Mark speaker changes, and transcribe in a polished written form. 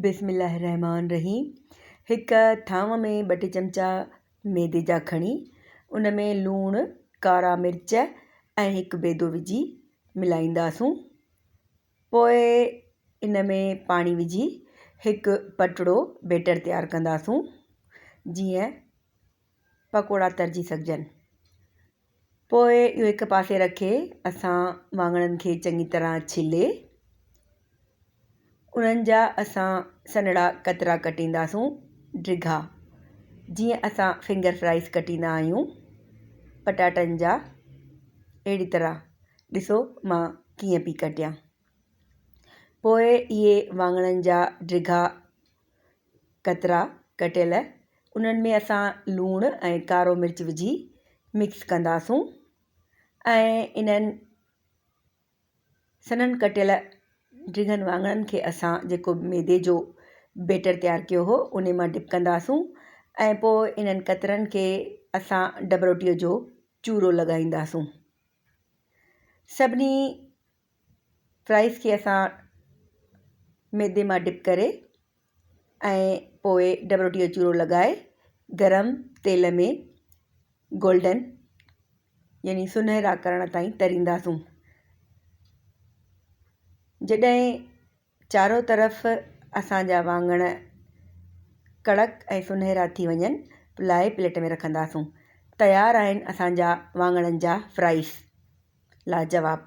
Speaker 1: बिस्मिल्लाहिर्रहमानिर्रहीम। हिक थांव में 2 चमचा मैदे जा खणी उन में लूणु, कारा मिर्च ऐं 1 बेदो विझी मिलाईंदासूं। पोइ इन में पाणी विझी हिकु पतड़ो बैटर तयारु कंदासूं जीअं पकोड़ा तरिजी सघजनि। पोइ इहो हिकु पासे रखे असां वाङणनि खे चङी तरह छिले उन्हनि जा असां सन्हड़ा कतरा कटींदासूं, डिघा जीअं असां फिंगर फ्राइज़ कटींदा आहियूं पटाटनि जा। अहिड़ी तरह ॾिसो मां कीअं पई कटियां। पोइ इहे वाङणनि जा डिघा कतरा कटियल उन्हनि में असां लूणु ऐं कारो मिर्च विझी मिक्स कंदासूं ऐं इन्हनि सन्हनि कटियल डिघनि वाङणनि खे असां जेको मैदे जो बैटर तयारु कयो हो उन मां डिप कंदासूं ऐं पोइ इन्हनि कतरनि खे असां डबल रोटीअ जो चूरो लॻाईंदासूं। सभिनी फ्राइज़ खे असां मैदे मां डिप करे ऐं पोइ डबल रोटीअ जो चूरो लॻाए गरम तेल में गोल्डन यानी सुनहरा करण ताईं तरींदासूं। जॾहिं चारो तरफ़ असांजा वाङण कड़क ऐं सुनहरा थी वञनि लाइ प्लेट में रखंदासूं। तयारु आहिनि असांजा वाङणनि जा फ्राइज़, लाजवाब।